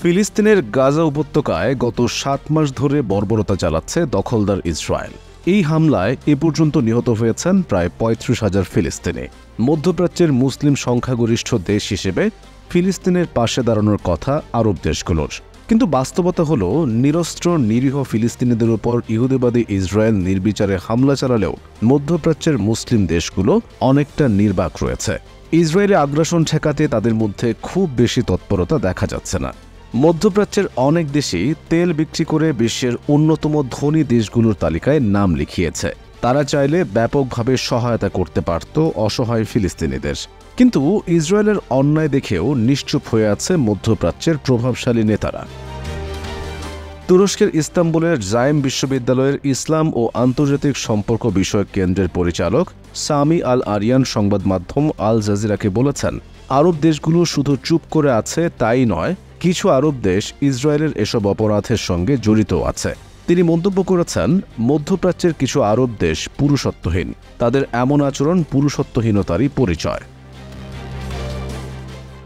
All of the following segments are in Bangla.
ফিলিস্তিনের গাজা উপত্যকায় গত ৭ মাস ধরে বর্বরতা চালাচ্ছে দখলদার ইসরায়েল। এই হামলায় এ পর্যন্ত নিহত হয়েছেন প্রায় ৩৫,০০০ ফিলিস্তিনি। মধ্যপ্রাচ্যের মুসলিম সংখ্যাগরিষ্ঠ দেশ হিসেবে ফিলিস্তিনের পাশে দাঁড়ানোর কথা আরব দেশগুলোর, কিন্তু বাস্তবতা হল নিরস্ত্র নিরীহ ফিলিস্তিনিদের উপর ইহুদিবাদী ইসরায়েল নির্বিচারে হামলা চালালেও মধ্যপ্রাচ্যের মুসলিম দেশগুলো অনেকটা নির্বাক রয়েছে। ইসরায়েলি আগ্রাসন ঠেকাতে তাদের মধ্যে খুব বেশি তৎপরতা দেখা যাচ্ছে না। মধ্যপ্রাচ্যের অনেক দেশই তেল বিক্রি করে বিশ্বের অন্যতম ধনী দেশগুলোর তালিকায় নাম লিখিয়েছে। তারা চাইলে ব্যাপকভাবে সহায়তা করতে পারত অসহায় ফিলিস্তিনিদের, কিন্তু ইসরায়েলের অন্যায় দেখেও নিশ্চুপ হয়ে আছে মধ্যপ্রাচ্যের প্রভাবশালী নেতারা। তুরস্কের ইস্তাম্বুলের জায়েম বিশ্ববিদ্যালয়ের ইসলাম ও আন্তর্জাতিক সম্পর্ক বিষয়ক কেন্দ্রের পরিচালক সামি আল আরিয়ান সংবাদ মাধ্যম আল জাজিরাকে বলেছেন, আরব দেশগুলো শুধু চুপ করে আছে তাই নয়, কিছু আরব দেশ ইসরায়েলের এসব অপরাধের সঙ্গে জড়িত আছে। তিনি মন্তব্য করেছেন, মধ্যপ্রাচ্যের কিছু আরব দেশ পুরুষত্বহীন, তাদের এমন আচরণ পুরুষত্বহীনতারই পরিচয়।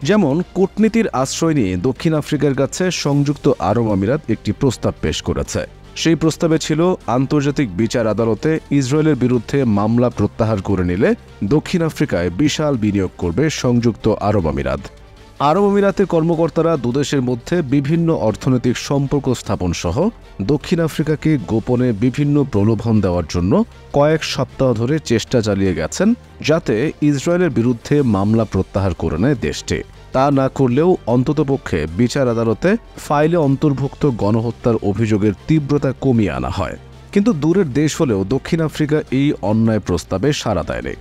যেমন কূটনীতির আশ্রয় নিয়ে দক্ষিণ আফ্রিকার কাছে সংযুক্ত আরব আমিরাত একটি প্রস্তাব পেশ করেছে। সেই প্রস্তাবে ছিল আন্তর্জাতিক বিচার আদালতে ইসরায়েলের বিরুদ্ধে মামলা প্রত্যাহার করে নিলে দক্ষিণ আফ্রিকায় বিশাল বিনিয়োগ করবে সংযুক্ত আরব আমিরাত। আরব আমিরাতের কর্মকর্তারা দুদেশের মধ্যে বিভিন্ন অর্থনৈতিক সম্পর্ক স্থাপন সহ দক্ষিণ আফ্রিকাকে গোপনে বিভিন্ন প্রলোভন দেওয়ার জন্য কয়েক সপ্তাহ ধরে চেষ্টা চালিয়ে গেছেন, যাতে ইসরায়েলের বিরুদ্ধে মামলা প্রত্যাহার করে নেয় দেশটি। তা না করলেও অন্ততপক্ষে বিচার আদালতে ফাইলে অন্তর্ভুক্ত গণহত্যার অভিযোগের তীব্রতা কমিয়ে আনা হয়। কিন্তু দূরের দেশ হলেও দক্ষিণ আফ্রিকা এই অন্যায় প্রস্তাবে সাড়া দেয়নি।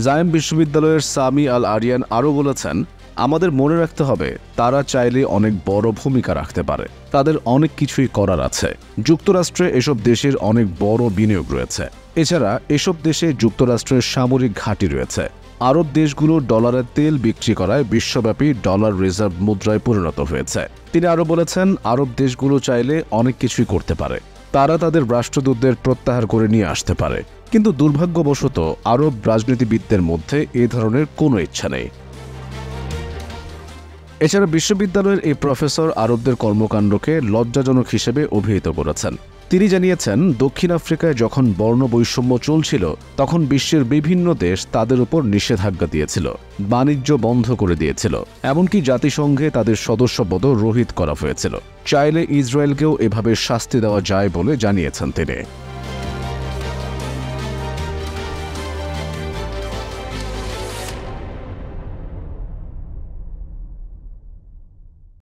জায়েম বিশ্ববিদ্যালয়ের সামি আল আরিয়ান আরও বলেছেন, আমাদের মনে রাখতে হবে তারা চাইলে অনেক বড় ভূমিকা রাখতে পারে, তাদের অনেক কিছুই করার আছে। যুক্তরাষ্ট্রে এসব দেশের অনেক বড় বিনিয়োগ রয়েছে। এছাড়া এসব দেশে যুক্তরাষ্ট্রের সামরিক ঘাঁটি রয়েছে। আরব দেশগুলো ডলারের তেল বিক্রি করায় বিশ্বব্যাপী ডলার রিজার্ভ মুদ্রায় পরিণত হয়েছে। তিনি আরও বলেছেন, আরব দেশগুলো চাইলে অনেক কিছুই করতে পারে, তারা তাদের রাষ্ট্রদূতদের প্রত্যাহার করে নিয়ে আসতে পারে, কিন্তু দুর্ভাগ্যবশত আরব রাজনীতিবিদদের মধ্যে এ ধরনের কোনো ইচ্ছা নেই। এছাড়া বিশ্ববিদ্যালয়ের এই প্রফেসর আরবদের কর্মকাণ্ডকে লজ্জাজনক হিসেবে অভিহিত করেছেন। তিনি জানিয়েছেন, দক্ষিণ আফ্রিকায় যখন বর্ণ বৈষম্য চলছিল তখন বিশ্বের বিভিন্ন দেশ তাদের উপর নিষেধাজ্ঞা দিয়েছিল, বাণিজ্য বন্ধ করে দিয়েছিল, এমনকি জাতিসংঘে তাদের সদস্যপদ রহিত করা হয়েছিল। চাইলে ইসরায়েলকেও এভাবে শাস্তি দেওয়া যায় বলে জানিয়েছেন তিনি।